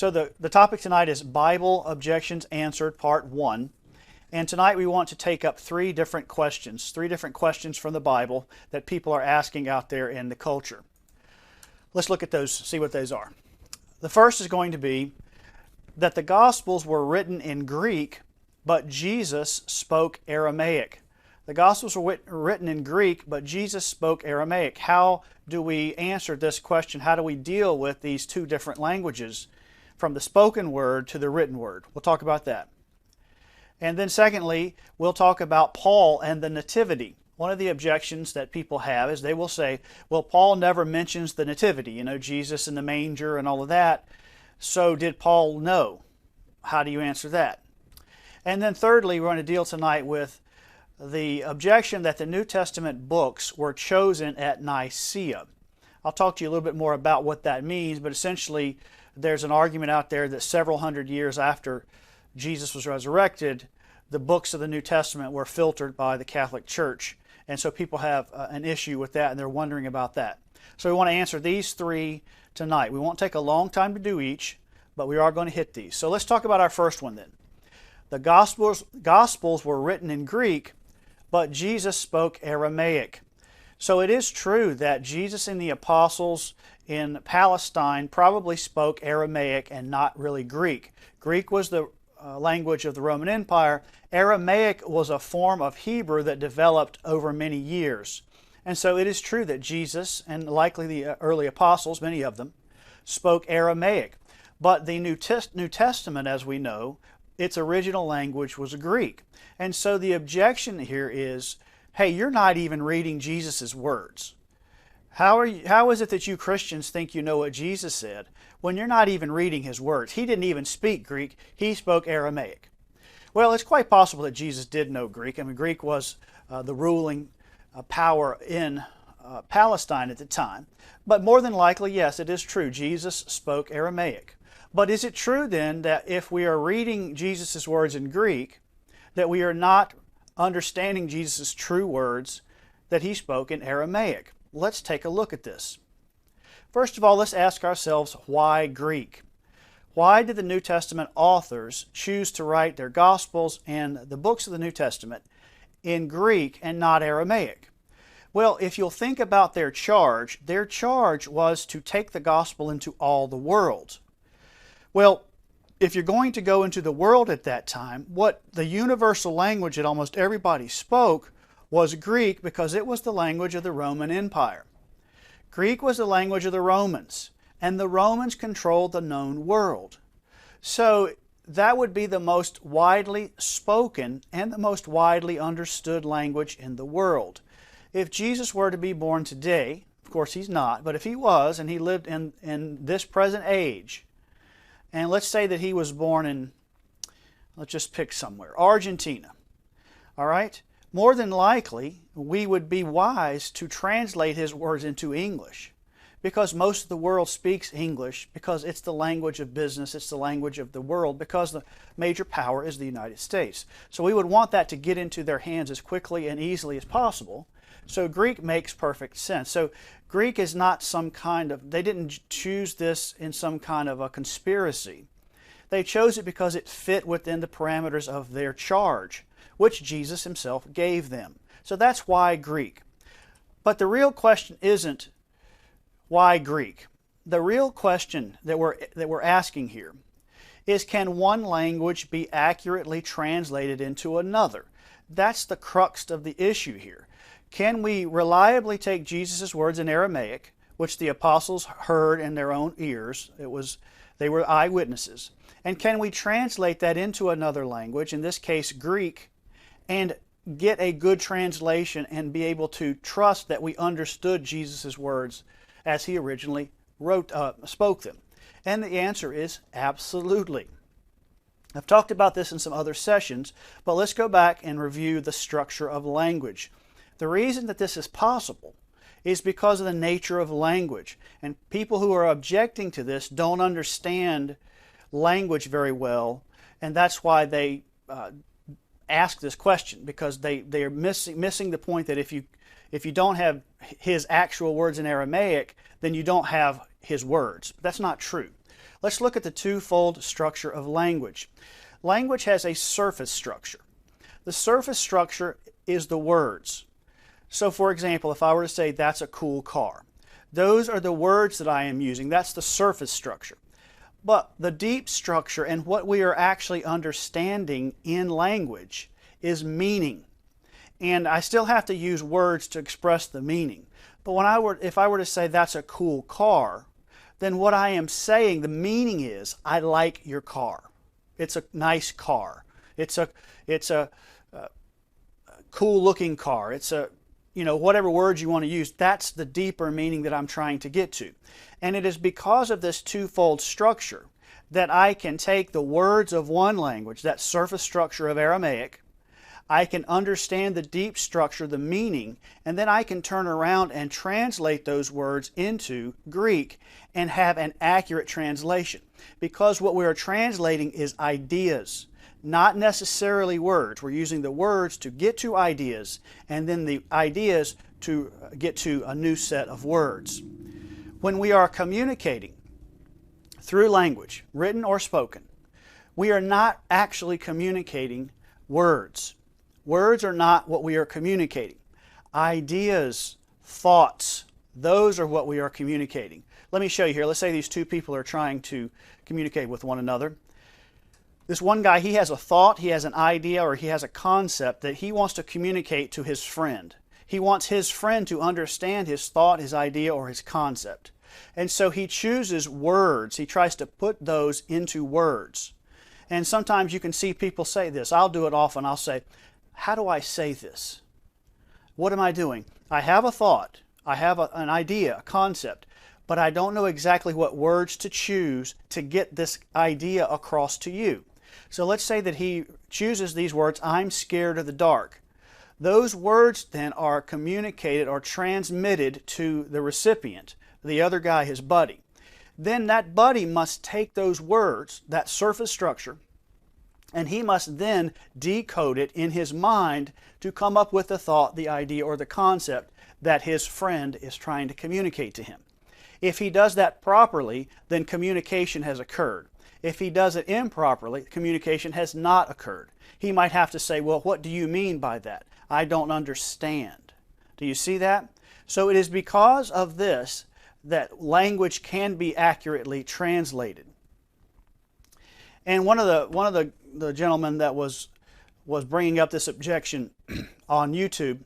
So the topic tonight is Bible Objections Answered, Part 1. And tonight we want to take up three different questions from the Bible that people are asking out there in the culture. Let's look at those, see what those are. The first is going to be that the Gospels were written in Greek, but Jesus spoke Aramaic. The Gospels were written in Greek, but Jesus spoke Aramaic. How do we answer this question? How do we deal with these two different languages, from the spoken word to the written word? We'll talk about that. And then secondly, we'll talk about Paul and the Nativity. One of the objections that people have is they will say, well, Paul never mentions the Nativity, you know, Jesus in the manger and all of that. So did Paul know? How do you answer that? And then thirdly, we're going to deal tonight with the objection that the New Testament books were chosen at Nicaea. I'll talk to you a little bit more about what that means, but essentially there's an argument out there that several hundred years after Jesus was resurrected, the books of the New Testament were filtered by the Catholic Church. And so people have an issue with that, and they're wondering about that. So we want to answer these three tonight. We won't take a long time to do each, but we are going to hit these. So let's talk about our first one then. The Gospels were written in Greek, but Jesus spoke Aramaic. So it is true that Jesus and the apostles in Palestine probably spoke Aramaic and not really Greek. Greek was the language of the Roman Empire. Aramaic was a form of Hebrew that developed over many years. And so it is true that Jesus, and likely the early apostles, many of them, spoke Aramaic. But the New Testament, as we know, its original language was Greek. And so the objection here is, hey, you're not even reading Jesus' words. How is it that you Christians think you know what Jesus said when you're not even reading his words? He didn't even speak Greek. He spoke Aramaic. Well, it's quite possible that Jesus did know Greek. I mean, Greek was the ruling power in Palestine at the time. But more than likely, yes, it is true. Jesus spoke Aramaic. But is it true then that if we are reading Jesus' words in Greek, that we are not understanding Jesus' true words that he spoke in Aramaic? Let's take a look at this. First of all, let's ask ourselves, why Greek? Why did the New Testament authors choose to write their Gospels and the books of the New Testament in Greek and not Aramaic? Well, if you'll think about their charge was to take the Gospel into all the world. Well, if you're going to go into the world at that time, what the universal language that almost everybody spoke was Greek, because it was the language of the Roman Empire. Greek was the language of the Romans, and the Romans controlled the known world. So that would be the most widely spoken and the most widely understood language in the world. If Jesus were to be born today, of course he's not, but if he was and he lived in this present age, and let's say that he was born in, let's just pick somewhere, Argentina, all right? More than likely, we would be wise to translate his words into English, because most of the world speaks English, because it's the language of business, it's the language of the world, because the major power is the United States. So we would want that to get into their hands as quickly and easily as possible. So Greek makes perfect sense. So Greek is not some kind of, they didn't choose this in some kind of a conspiracy. They chose it because it fit within the parameters of their charge, which Jesus himself gave them. So that's why Greek. But the real question isn't why Greek. The real question that we're asking here is, can one language be accurately translated into another? That's the crux of the issue here. Can we reliably take Jesus' words in Aramaic, which the apostles heard in their own ears? They were eyewitnesses. And can we translate that into another language, in this case Greek, and get a good translation and be able to trust that we understood Jesus' words as he originally spoke them? And the answer is absolutely. I've talked about this in some other sessions, but let's go back and review the structure of language. The reason that this is possible is because of the nature of language. And people who are objecting to this don't understand language very well, and that's why they ask this question, because they are missing the point that if you don't have his actual words in Aramaic, then you don't have his words. But that's not true. Let's look at the twofold structure of language. Language has a surface structure. The surface structure is the words. So for example, if I were to say, that's a cool car, those are the words that I am using. That's the surface structure. But the deep structure and what we are actually understanding in language is meaning. And I still have to use words to express the meaning. But if I were to say, that's a cool car, then what I am saying, the meaning is, I like your car. It's a nice car. It's a cool looking car. It's a, whatever words you want to use. That's the deeper meaning that I'm trying to get to. And it is because of this twofold structure that I can take the words of one language, that surface structure of Aramaic, I can understand the deep structure, the meaning, and then I can turn around and translate those words into Greek and have an accurate translation. Because what we are translating is ideas, not necessarily words. We're using the words to get to ideas, and then the ideas to get to a new set of words. When we are communicating through language, written or spoken, we are not actually communicating words. Words are not what we are communicating. Ideas, thoughts, those are what we are communicating. Let me show you here. Let's say these two people are trying to communicate with one another. This one guy, he has a thought, he has an idea, or he has a concept that he wants to communicate to his friend. He wants his friend to understand his thought, his idea, or his concept. And so he chooses words. He tries to put those into words. And sometimes you can see people say this. I'll do it often. I'll say, how do I say this? What am I doing? I have a thought. I have an idea, a concept, but I don't know exactly what words to choose to get this idea across to you. So let's say that he chooses these words, I'm scared of the dark. Those words then are communicated or transmitted to the recipient, the other guy, his buddy. Then that buddy must take those words, that surface structure, and he must then decode it in his mind to come up with the thought, the idea, or the concept that his friend is trying to communicate to him. If he does that properly, then communication has occurred. If he does it improperly, communication has not occurred. He might have to say, well, what do you mean by that? I don't understand. Do you see that? So it is because of this that language can be accurately translated. And one of the gentlemen that was bringing up this objection on YouTube,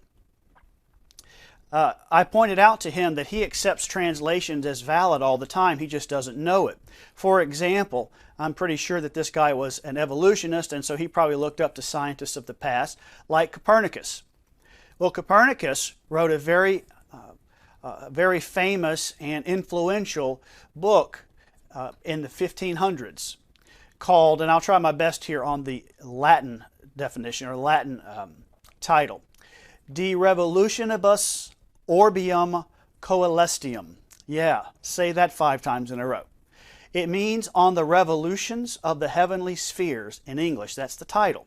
I pointed out to him that he accepts translations as valid all the time. He just doesn't know it. For example, I'm pretty sure that this guy was an evolutionist, and so he probably looked up to scientists of the past, like Copernicus. Well, Copernicus wrote a very famous and influential book in the 1500s called, and I'll try my best here on the Latin definition or Latin title, De Revolutionibus Orbium Coelestium. Yeah, say that 5 times in a row. It means on the revolutions of the heavenly spheres in English. That's the title.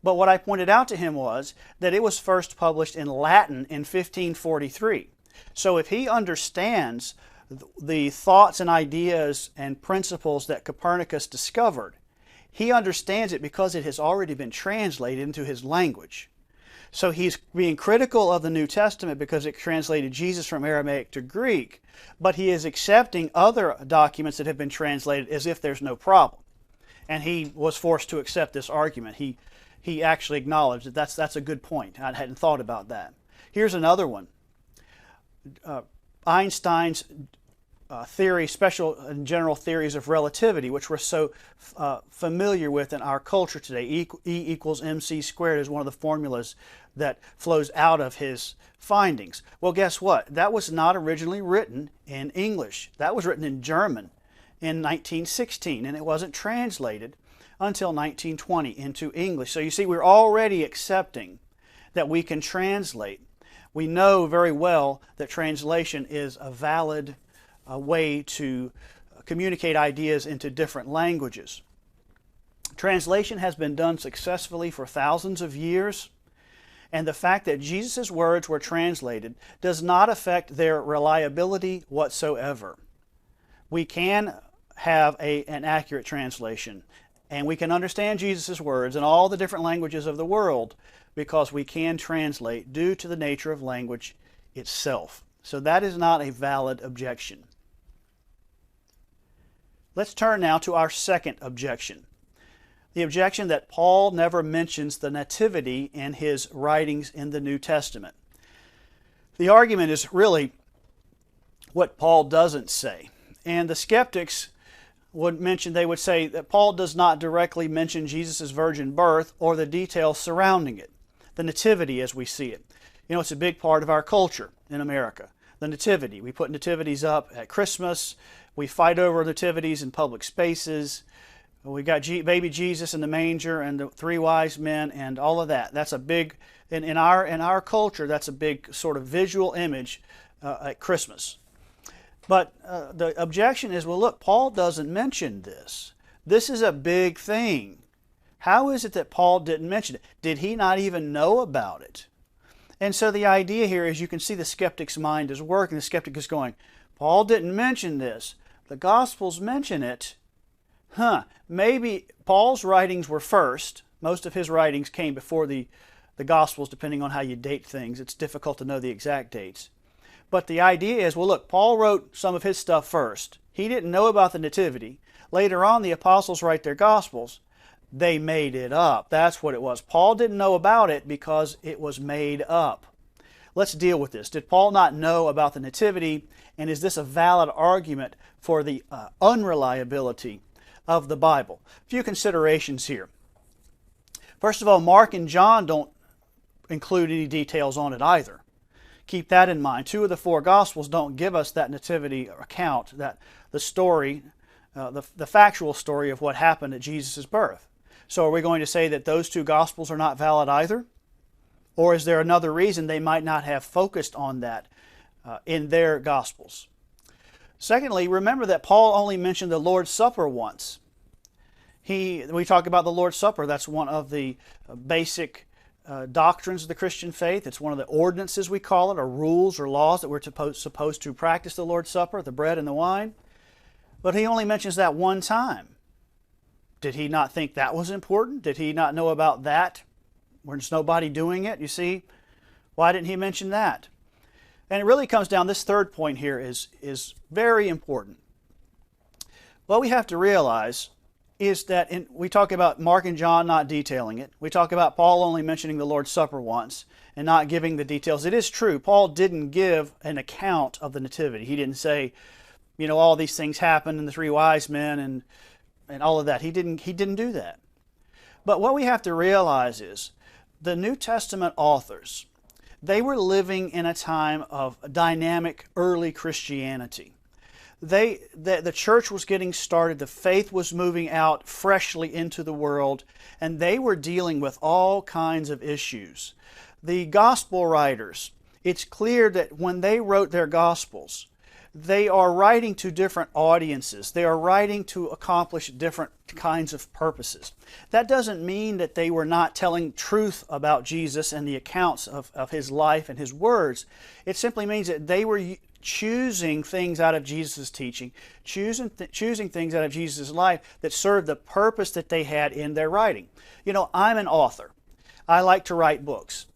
But what I pointed out to him was that it was first published in Latin in 1543. So if he understands the thoughts and ideas and principles that Copernicus discovered, he understands it because it has already been translated into his language. So he's being critical of the New Testament because it translated Jesus from Aramaic to Greek, but he is accepting other documents that have been translated as if there's no problem. And he was forced to accept this argument. He actually acknowledged that that's a good point. I hadn't thought about that. Here's another one. Einstein's theory, special and general theories of relativity, which we're so familiar with in our culture today. E equals mc squared is one of the formulas that flows out of his findings. Well, guess what? That was not originally written in English. That was written in German in 1916, and it wasn't translated until 1920 into English. So you see, we're already accepting that we can translate. We know very well that translation is a valid way to communicate ideas into different languages. Translation has been done successfully for thousands of years, and the fact that Jesus' words were translated does not affect their reliability whatsoever. We can have an accurate translation. And we can understand Jesus' words in all the different languages of the world because we can translate due to the nature of language itself. So that is not a valid objection. Let's turn now to our second objection. The objection that Paul never mentions the Nativity in his writings in the New Testament. The argument is really what Paul doesn't say. And the skeptics they would say that Paul does not directly mention Jesus' virgin birth or the details surrounding it. The Nativity as we see it. You know, it's a big part of our culture in America. The Nativity. We put nativities up at Christmas. We fight over nativities in public spaces. We got baby Jesus in the manger and the three wise men and all of that. That's a big, in our culture, that's a big sort of visual image at Christmas. But the objection is, well, look, Paul doesn't mention this. This is a big thing. How is it that Paul didn't mention it? Did he not even know about it? And so the idea here is you can see the skeptic's mind is working. The skeptic is going, Paul didn't mention this. The Gospels mention it. Maybe Paul's writings were first. Most of his writings came before the Gospels, depending on how you date things. It's difficult to know the exact dates. But the idea is, well, look, Paul wrote some of his stuff first. He didn't know about the Nativity. Later on, the apostles write their Gospels. They made it up. That's what it was. Paul didn't know about it because it was made up. Let's deal with this. Did Paul not know about the Nativity? And is this a valid argument for the unreliability of the Bible? A few considerations here. First of all, Mark and John don't include any details on it either. Keep that in mind. 2 of the 4 Gospels don't give us that nativity account, that the story, the factual story of what happened at Jesus' birth. So are we going to say that those 2 Gospels are not valid either? Or is there another reason they might not have focused on that in their Gospels? Secondly, remember that Paul only mentioned the Lord's Supper once. We talk about the Lord's Supper. That's one of the basic doctrines of the Christian faith. It's one of the ordinances, we call it, or rules or laws that we're supposed to practice the Lord's Supper, the bread and the wine. But he only mentions that one time. Did he not think that was important? Did he not know about that? There's nobody doing it, you see? Why didn't he mention that? And it really comes down, this third point here is very important. What we have to realize is that we talk about Mark and John not detailing it. We talk about Paul only mentioning the Lord's Supper once and not giving the details. It is true, Paul didn't give an account of the Nativity. He didn't say, you know, all these things happened and the 3 wise men and all of that. He didn't do that. But what we have to realize is the New Testament authors, they were living in a time of dynamic early Christianity. The church was getting started, the faith was moving out freshly into the world, and they were dealing with all kinds of issues. The gospel writers, it's clear that when they wrote their gospels, they are writing to different audiences. They are writing to accomplish different kinds of purposes. That doesn't mean that they were not telling truth about Jesus and the accounts of His life and His words. It simply means that they were choosing things out of Jesus' teaching, choosing things out of Jesus' life that served the purpose that they had in their writing. You know, I'm an author. I like to write books.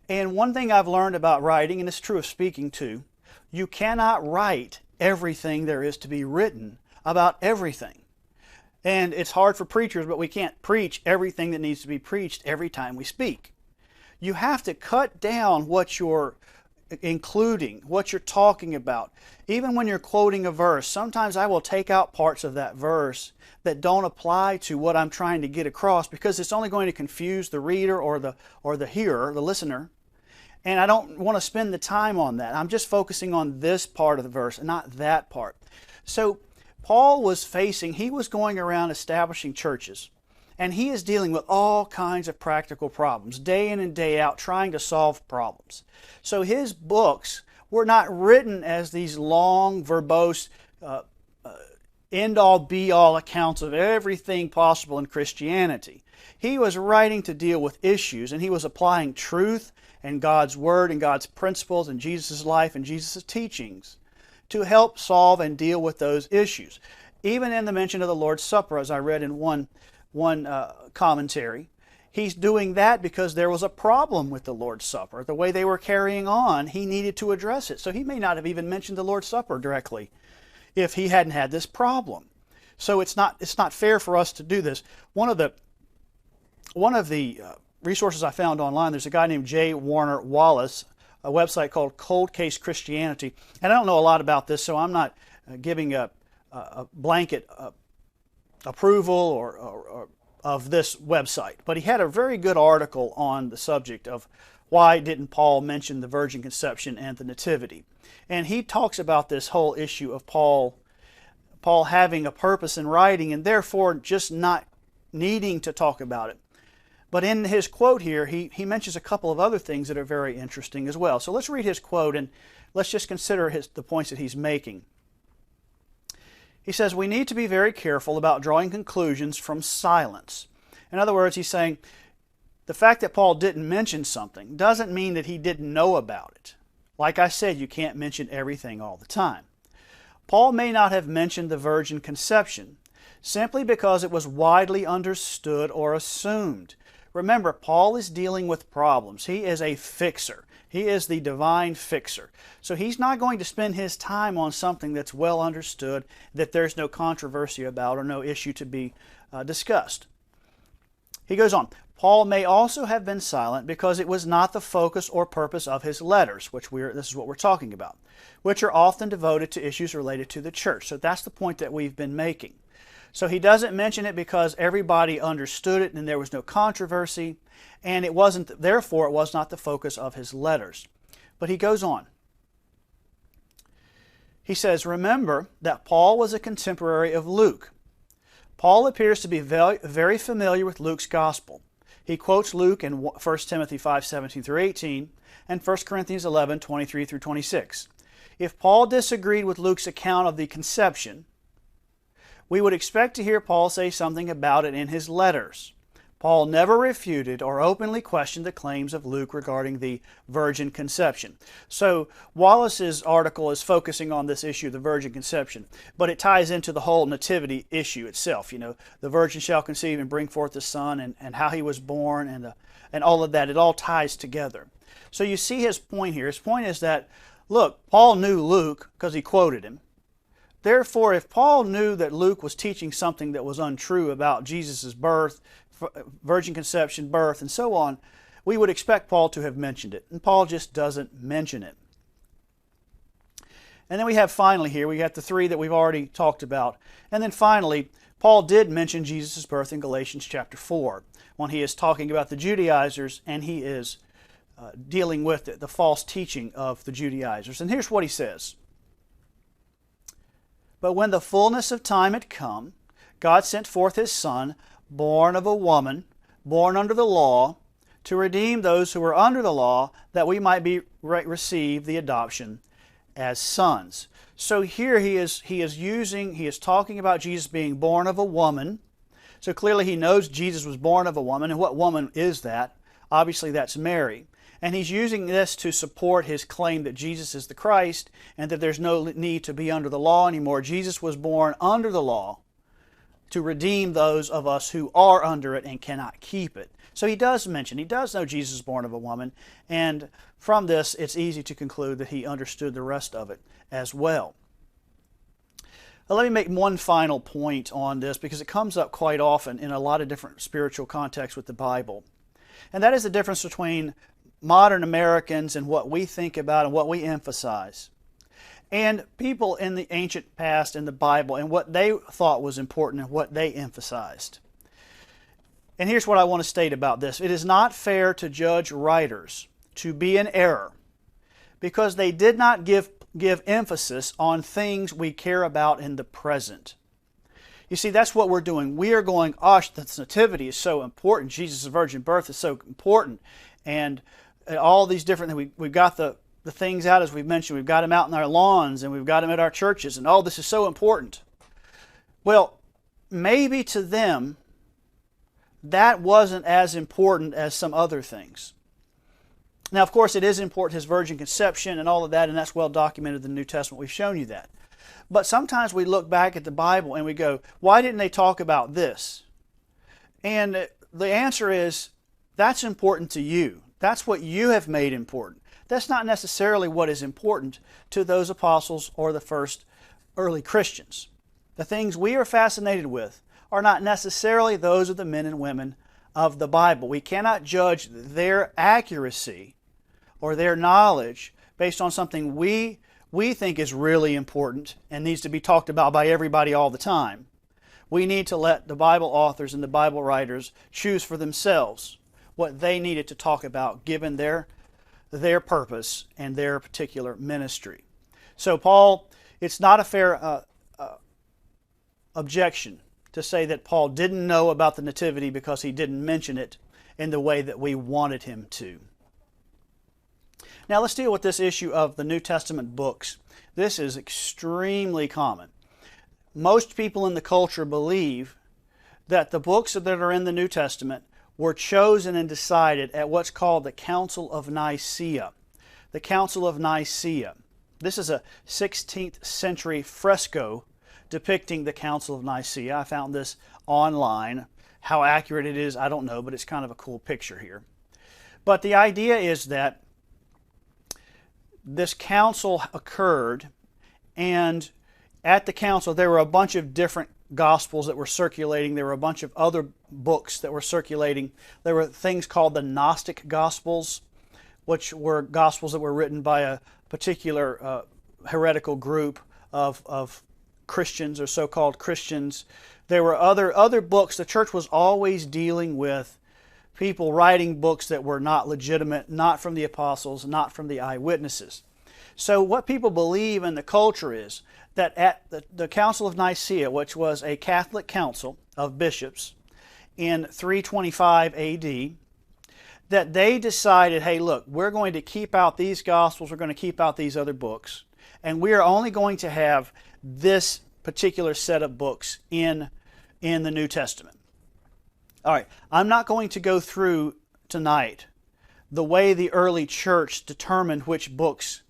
And one thing I've learned about writing, and it's true of speaking too, you cannot write everything there is to be written about everything. And it's hard for preachers, but we can't preach everything that needs to be preached every time we speak. You have to cut down what you're including, what you're talking about. Even when you're quoting a verse, sometimes I will take out parts of that verse that don't apply to what I'm trying to get across because it's only going to confuse the reader or the hearer, the listener. And I don't want to spend the time on that. I'm just focusing on this part of the verse and not that part. So Paul was going around establishing churches. And he is dealing with all kinds of practical problems, day in and day out, trying to solve problems. So his books were not written as these long, verbose, end-all, be-all accounts of everything possible in Christianity. He was writing to deal with issues, and he was applying truth and God's Word and God's principles and Jesus' life and Jesus' teachings to help solve and deal with those issues. even in the mention of the Lord's Supper, as I read in one commentary. He's doing that because there was a problem with the Lord's Supper. The way they were carrying on, he needed to address it. So he may not have even mentioned the Lord's Supper directly if he hadn't had this problem. So it's not fair for us to do this. One of the resources I found online, there's a guy named J. Warner Wallace, a website called Cold Case Christianity. And I don't know a lot about this, so I'm not giving a blanket approval or of this website. But he had a very good article on the subject of why didn't Paul mention the virgin conception and the nativity. And he talks about this whole issue of Paul having a purpose in writing and therefore just not needing to talk about it. But in his quote here, he mentions a couple of other things that are very interesting as well. So let's read his quote and let's just consider the points that he's making. He says, we need to be very careful about drawing conclusions from silence. In other words, he's saying the fact that Paul didn't mention something doesn't mean that he didn't know about it. Like I said, you can't mention everything all the time. Paul may not have mentioned the virgin conception simply because it was widely understood or assumed. Remember, Paul is dealing with problems. He is a fixer. He is the divine fixer. So he's not going to spend his time on something that's well understood, that there's no controversy about or no issue to be discussed. He goes on, Paul may also have been silent because it was not the focus or purpose of his letters, this is what we're talking about, which are often devoted to issues related to the church. So that's the point that we've been making. So he doesn't mention it because everybody understood it and there was no controversy, and therefore it was not the focus of his letters. But he goes on. He says, remember that Paul was a contemporary of Luke. Paul appears to be very familiar with Luke's gospel. He quotes Luke in 1 Timothy 5:17 through 18 and 1 Corinthians 11:23 through 26. If Paul disagreed with Luke's account of the conception, we would expect to hear Paul say something about it in his letters. Paul never refuted or openly questioned the claims of Luke regarding the virgin conception. So Wallace's article is focusing on this issue of the virgin conception, but it ties into the whole nativity issue itself. You know, the virgin shall conceive and bring forth a son, and how he was born, and all of that. It all ties together. So you see his point here. His point is that, look, Paul knew Luke because he quoted him. Therefore, if Paul knew that Luke was teaching something that was untrue about Jesus' birth, virgin conception, birth, and so on, we would expect Paul to have mentioned it. And Paul just doesn't mention it. And then we have finally here, we got the three that we've already talked about. And then finally, Paul did mention Jesus' birth in Galatians chapter 4, when he is talking about the Judaizers and he is dealing with the false teaching of the Judaizers. And here's what he says. But when the fullness of time had come, God sent forth His Son, born of a woman, born under the law, to redeem those who were under the law, that we might receive the adoption as sons. So here he is talking about Jesus being born of a woman. So clearly he knows Jesus was born of a woman, and what woman is that? Obviously that's Mary. And he's using this to support his claim that Jesus is the Christ and that there's no need to be under the law anymore. Jesus was born under the law to redeem those of us who are under it and cannot keep it. So he does know Jesus is born of a woman, and from this it's easy to conclude that he understood the rest of it as well. Now, let me make one final point on this because it comes up quite often in a lot of different spiritual contexts with the Bible. And that is the difference between modern Americans and what we think about and what we emphasize, and people in the ancient past in the Bible and what they thought was important and what they emphasized. And here's what I want to state about this. It is not fair to judge writers to be in error because they did not give emphasis on things we care about in the present. You see, that's what we're doing. We are going, gosh, this nativity is so important. Jesus' virgin birth is so important. And all these different things. We've got the things out, as we've mentioned. We've got them out in our lawns, and we've got them at our churches, and all this is so important. Well, maybe to them, that wasn't as important as some other things. Now, of course, it is important, his virgin conception and all of that, and that's well documented in the New Testament. We've shown you that. But sometimes we look back at the Bible and we go, why didn't they talk about this? And the answer is, that's important to you. That's what you have made important. That's not necessarily what is important to those apostles or the first early Christians. The things we are fascinated with are not necessarily those of the men and women of the Bible. We cannot judge their accuracy or their knowledge based on something we think is really important and needs to be talked about by everybody all the time. We need to let the Bible authors and the Bible writers choose for themselves what they needed to talk about given their purpose and their particular ministry. So Paul, it's not a fair objection to say that Paul didn't know about the Nativity because he didn't mention it in the way that we wanted him to. Now let's deal with this issue of the New Testament books. This is extremely common. Most people in the culture believe that the books that are in the New Testament were chosen and decided at what's called the Council of Nicaea. The Council of Nicaea. This is a 16th century fresco depicting the Council of Nicaea. I found this online. How accurate it is, I don't know, but it's kind of a cool picture here. But the idea is that this council occurred, and at the council there were a bunch of different Gospels that were circulating. There were a bunch of other books that were circulating. There were things called the Gnostic Gospels, which were Gospels that were written by a particular heretical group of Christians or so-called Christians. There were other books. The church was always dealing with people writing books that were not legitimate, not from the apostles, not from the eyewitnesses. So what people believe in the culture is that at the Council of Nicaea, which was a Catholic council of bishops in 325 AD, that they decided, hey, look, we're going to keep out these Gospels, we're going to keep out these other books, and we are only going to have this particular set of books in the New Testament. All right, I'm not going to go through tonight the way the early church determined which books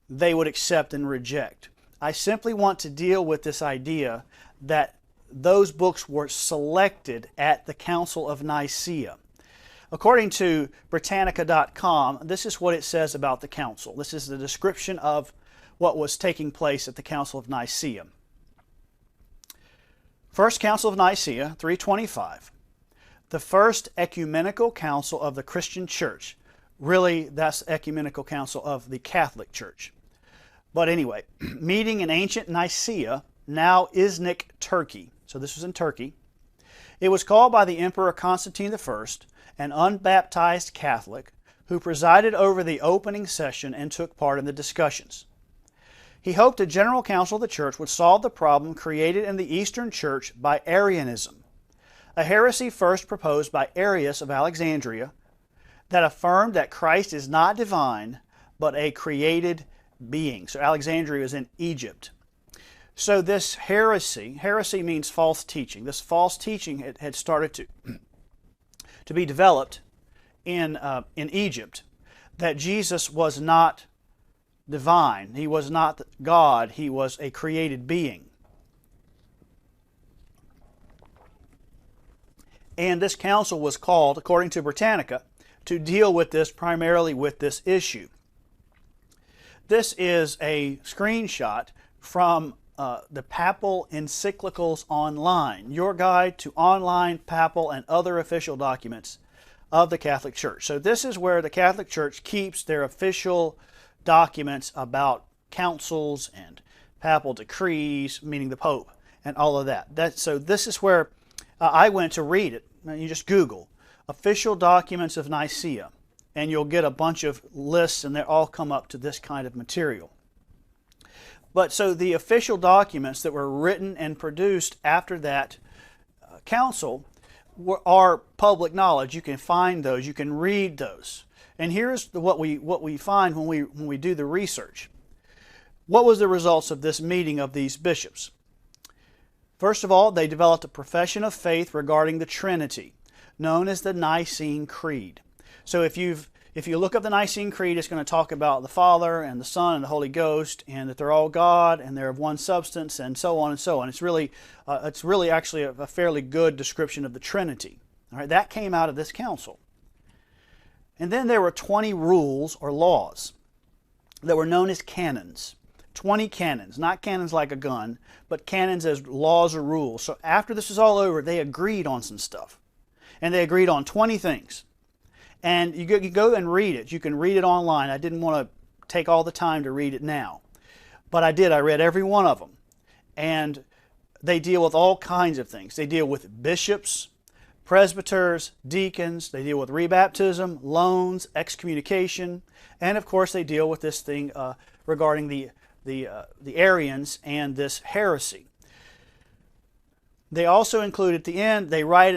they would accept and reject. I simply want to deal with this idea that those books were selected at the Council of Nicaea. According to Britannica.com, this is what it says about the council. This is the description of what was taking place at the Council of Nicaea. First Council of Nicaea, 325. The first ecumenical council of the Christian church. Really, that's the ecumenical council of the Catholic Church. But anyway, meeting in ancient Nicaea, now Iznik, Turkey. So this was in Turkey. It was called by the Emperor Constantine I, an unbaptized Catholic, who presided over the opening session and took part in the discussions. He hoped a general council of the church would solve the problem created in the Eastern Church by Arianism, a heresy first proposed by Arius of Alexandria that affirmed that Christ is not divine, but a created being. So Alexandria is in Egypt. So this heresy means false teaching. This false teaching had started to be developed in Egypt, that Jesus was not divine. He was not God. He was a created being. And this council was called, according to Britannica, to deal with this, primarily with this issue. This is a screenshot from the Papal Encyclicals Online, your guide to online papal and other official documents of the Catholic Church. So this is where the Catholic Church keeps their official documents about councils and papal decrees, meaning the Pope, and all of that. So this is where I went to read it. You just Google official documents of Nicaea, and you'll get a bunch of lists, and they all come up to this kind of material. But so the official documents that were written and produced after that council are public knowledge. You can find those, you can read those. And here's what we find when we do the research. What was the results of this meeting of these bishops? First of all, they developed a profession of faith regarding the Trinity, known as the Nicene Creed. So if you've If you look up the Nicene Creed, it's going to talk about the Father and the Son and the Holy Ghost, and that they're all God and they're of one substance, and so on and so on. It's really actually a fairly good description of the Trinity. All right, that came out of this council. And then there were 20 rules or laws that were known as canons. 20 canons, not canons like a gun, but canons as laws or rules. So after this was all over, they agreed on some stuff. And they agreed on 20 things. And you go and read it. You can read it online. I didn't want to take all the time to read it now. But I did. I read every one of them. And they deal with all kinds of things. They deal with bishops, presbyters, deacons. They deal with rebaptism, loans, excommunication. And of course they deal with this thing regarding the Arians and this heresy. They also include at the end, they write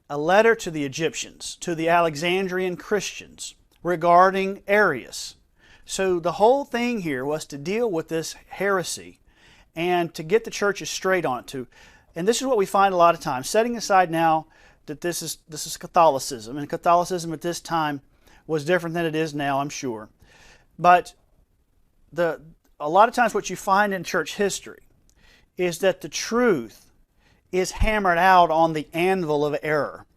a letter to the Egyptians, to the Alexandrian Christians, regarding Arius. So the whole thing here was to deal with this heresy and to get the churches straight on it too. And this is what we find a lot of times, setting aside now that this is Catholicism, and Catholicism at this time was different than it is now, I'm sure. But a lot of times what you find in church history is that the truth is hammered out on the anvil of error.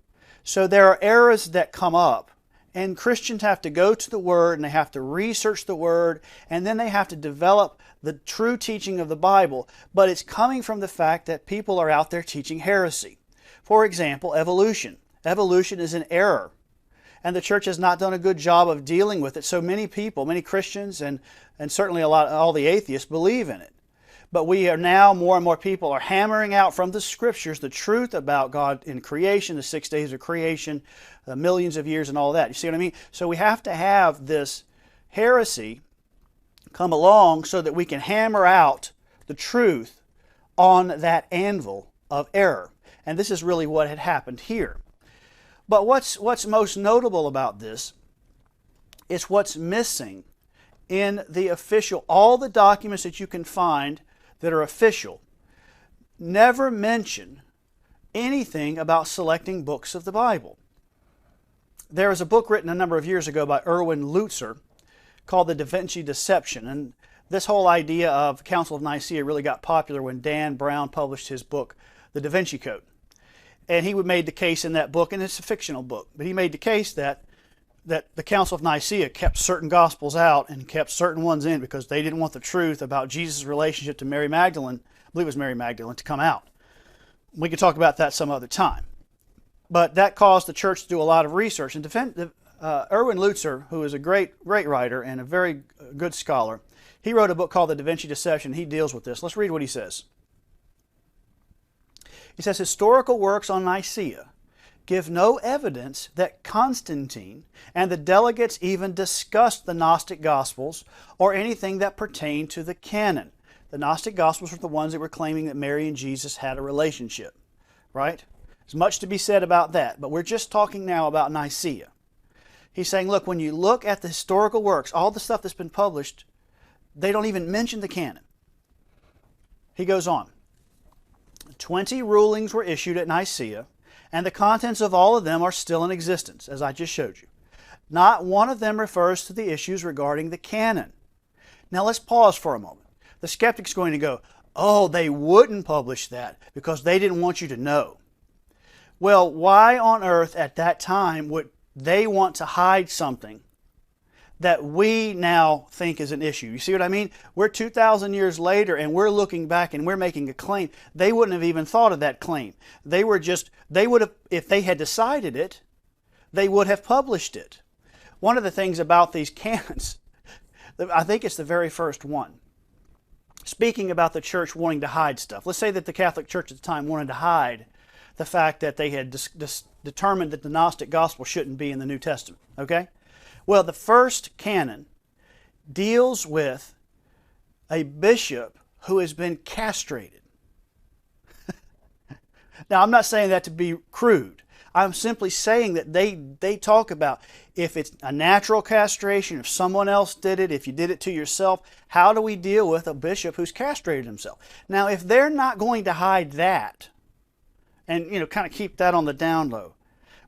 So there are errors that come up, and Christians have to go to the Word, and they have to research the Word, and then they have to develop the true teaching of the Bible. But it's coming from the fact that people are out there teaching heresy. For example, evolution. Evolution is an error, and the church has not done a good job of dealing with it. So many people, many Christians, and certainly all the atheists believe in it. But we are now, more and more people are hammering out from the Scriptures the truth about God in creation, the 6 days of creation, the millions of years and all that. You see what I mean? So we have to have this heresy come along so that we can hammer out the truth on that anvil of error. And this is really what had happened here. But what's most notable about this is what's missing in the official, all the documents that you can find that are official never mention anything about selecting books of the Bible. There was a book written a number of years ago by Erwin Lutzer called The Da Vinci Deception, and this whole idea of Council of Nicaea really got popular when Dan Brown published his book, The Da Vinci Code. And he made the case in that book, and it's a fictional book, but he made the case that the Council of Nicaea kept certain Gospels out and kept certain ones in because they didn't want the truth about Jesus' relationship to Mary Magdalene, I believe it was Mary Magdalene, to come out. We could talk about that some other time. But that caused the church to do a lot of research. And Erwin Lutzer, who is a great writer and a very good scholar, he wrote a book called The Da Vinci Deception. He deals with this. Let's read what he says. He says, historical works on Nicaea give no evidence that Constantine and the delegates even discussed the Gnostic Gospels or anything that pertained to the canon. The Gnostic Gospels were the ones that were claiming that Mary and Jesus had a relationship, right? There's much to be said about that, but we're just talking now about Nicaea. He's saying, look, when you look at the historical works, all the stuff that's been published, they don't even mention the canon. He goes on. 20 rulings were issued at Nicaea, and the contents of all of them are still in existence, as I just showed you. Not one of them refers to the issues regarding the canon. Now let's pause for a moment. The skeptic's going to go, oh, they wouldn't publish that because they didn't want you to know. Well, why on earth at that time would they want to hide something that we now think is an issue? You see what I mean? We're 2,000 years later and we're looking back and we're making a claim. They wouldn't have even thought of that claim. They would have, if they had decided it, they would have published it. One of the things about these canons, I think it's the very first one, speaking about the church wanting to hide stuff. Let's say that the Catholic Church at the time wanted to hide the fact that they had determined that the Gnostic Gospel shouldn't be in the New Testament. Okay? Well, the first canon deals with a bishop who has been castrated. Now, I'm not saying that to be crude. I'm simply saying that they talk about if it's a natural castration, if someone else did it, if you did it to yourself, how do we deal with a bishop who's castrated himself? Now, if they're not going to hide that and kind of keep that on the down low,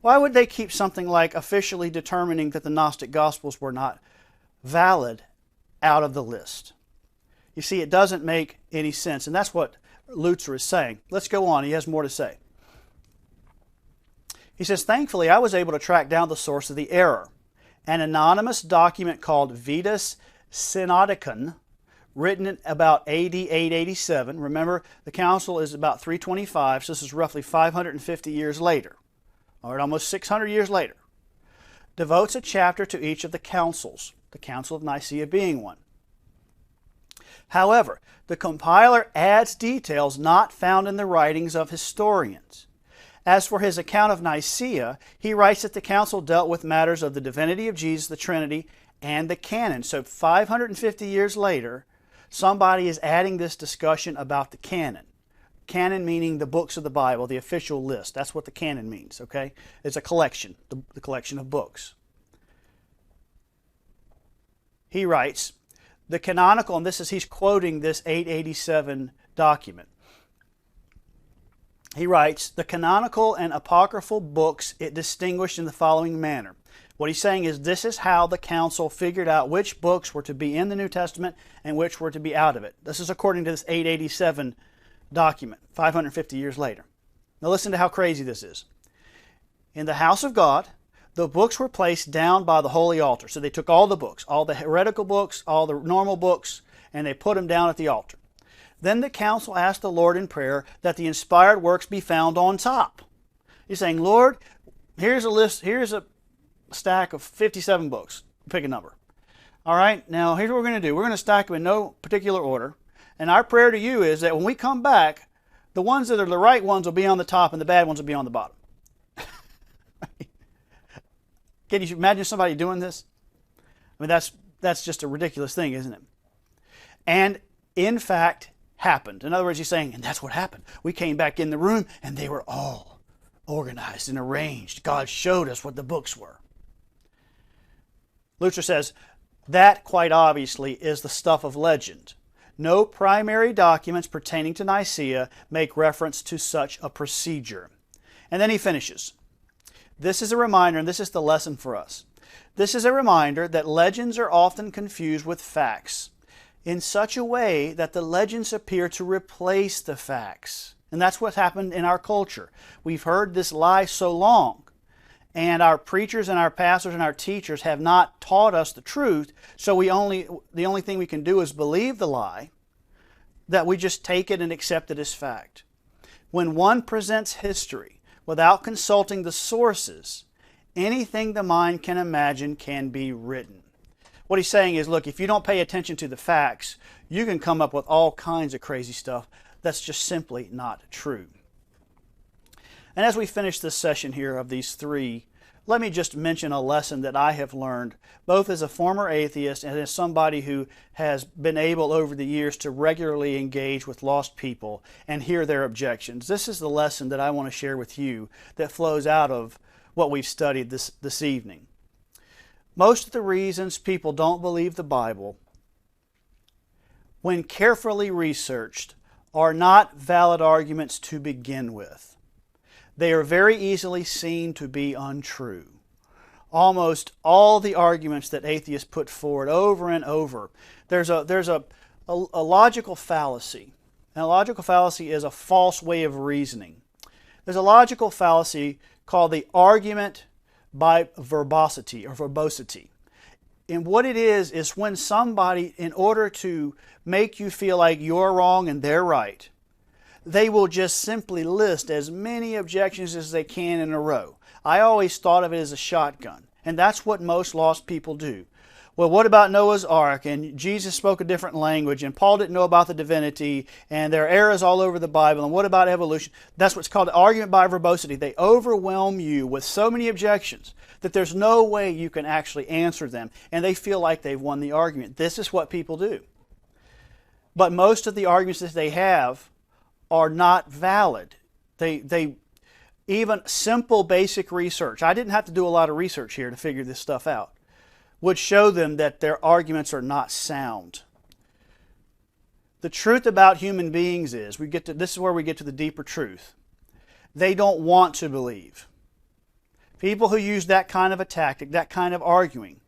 Why would they keep something like officially determining that the Gnostic Gospels were not valid out of the list? You see, it doesn't make any sense, and that's what Lutzer is saying. Let's go on. He has more to say. He says, thankfully, I was able to track down the source of the error. An anonymous document called Vetus Synodicon, written in about AD 887. Remember, the council is about 325, so this is roughly 550 years later. All right, almost 600 years later. Devotes a chapter to each of the councils, the Council of Nicaea being one. However, the compiler adds details not found in the writings of historians. As for his account of Nicaea, he writes that the council dealt with matters of the divinity of Jesus, the Trinity, and the canon. So 550 years later, somebody is adding this discussion about the canon. Canon meaning the books of the Bible, the official list. That's what the canon means, okay? It's a collection, the collection of books. He writes, the canonical, and he's quoting this 887 document. He writes, the canonical and apocryphal books it distinguished in the following manner. What he's saying is this is how the council figured out which books were to be in the New Testament and which were to be out of it. This is according to this 887 document, 550 years later. Now listen to how crazy this is. In the house of God, the books were placed down by the holy altar. So they took all the books, all the heretical books, all the normal books, and they put them down at the altar. Then the council asked the Lord in prayer that the inspired works be found on top. He's saying, Lord, here's a list, here's a stack of 57 books. Pick a number. All right, now here's what we're going to do. We're going to stack them in no particular order. And our prayer to you is that when we come back, the ones that are the right ones will be on the top and the bad ones will be on the bottom. Can you imagine somebody doing this? I mean, that's just a ridiculous thing, isn't it? And in fact, happened. In other words, he's saying, and that's what happened. We came back in the room and they were all organized and arranged. God showed us what the books were. Lutzer says, that quite obviously is the stuff of legend. No primary documents pertaining to Nicaea make reference to such a procedure. And then he finishes. This is a reminder, and this is the lesson for us. This is a reminder that legends are often confused with facts in such a way that the legends appear to replace the facts. And that's what's happened in our culture. We've heard this lie so long, and our preachers and our pastors and our teachers have not taught us the truth, so the only thing we can do is believe the lie, that we just take it and accept it as fact. When one presents history without consulting the sources, anything the mind can imagine can be written. What he's saying is, look, if you don't pay attention to the facts, you can come up with all kinds of crazy stuff that's just simply not true. And as we finish this session here of these three, let me just mention a lesson that I have learned, both as a former atheist and as somebody who has been able over the years to regularly engage with lost people and hear their objections. This is the lesson that I want to share with you that flows out of what we've studied this evening. Most of the reasons people don't believe the Bible, when carefully researched, are not valid arguments to begin with. They are very easily seen to be untrue. Almost all the arguments that atheists put forward over and over, there's a logical fallacy. And a logical fallacy is a false way of reasoning. There's a logical fallacy called the argument by verbosity or verbosity. And what it is when somebody, in order to make you feel like you're wrong and they're right, they will just simply list as many objections as they can in a row. I always thought of it as a shotgun, and that's what most lost people do. Well, what about Noah's Ark? And Jesus spoke a different language, and Paul didn't know about the divinity, and there are errors all over the Bible, and what about evolution? That's what's called argument by verbosity. They overwhelm you with so many objections that there's no way you can actually answer them, and they feel like they've won the argument. This is what people do. But most of the arguments that they have are not valid. They even simple basic research, I didn't have to do a lot of research here to figure this stuff out, would show them that their arguments are not sound. The truth about human beings is, this is where we get to the deeper truth. They don't want to believe. People who use that kind of a tactic, that kind of arguing,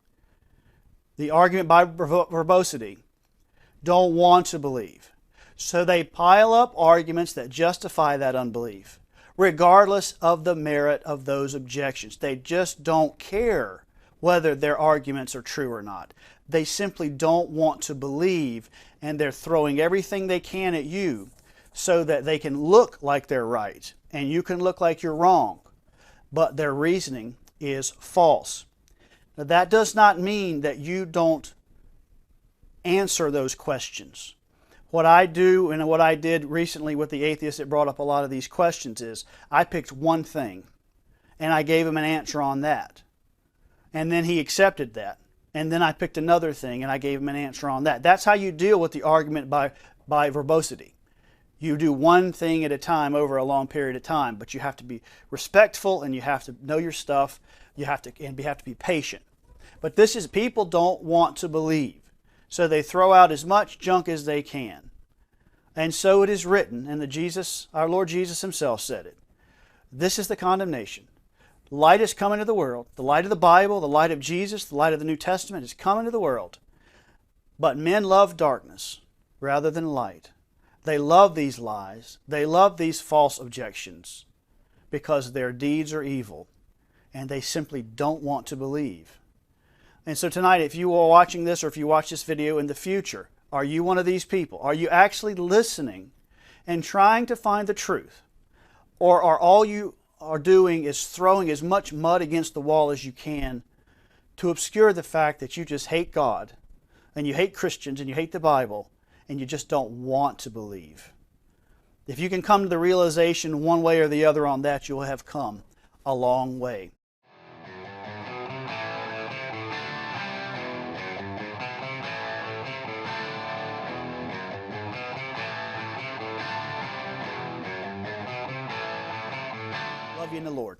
the argument by verbosity, don't want to believe. So they pile up arguments that justify that unbelief, regardless of the merit of those objections. They just don't care whether their arguments are true or not. They simply don't want to believe, and they're throwing everything they can at you so that they can look like they're right and you can look like you're wrong. But their reasoning is false. Now, that does not mean that you don't answer those questions. What I do and what I did recently with the atheist that brought up a lot of these questions is I picked one thing and I gave him an answer on that. And then he accepted that. And then I picked another thing and I gave him an answer on that. That's how you deal with the argument by verbosity. You do one thing at a time over a long period of time, but you have to be respectful and you have to know your stuff. You have to be patient. But this is, people don't want to believe. So they throw out as much junk as they can. And so it is written, and our Lord Jesus himself said it. This is the condemnation. Light is come into the world. The light of the Bible, the light of Jesus, the light of the New Testament is come into the world. But men love darkness rather than light. They love these lies. They love these false objections because their deeds are evil and they simply don't want to believe. And so tonight, if you are watching this or if you watch this video in the future, are you one of these people? Are you actually listening and trying to find the truth? Or are all you are doing is throwing as much mud against the wall as you can to obscure the fact that you just hate God and you hate Christians and you hate the Bible and you just don't want to believe? If you can come to the realization one way or the other on that, you'll have come a long way. Love you in the Lord.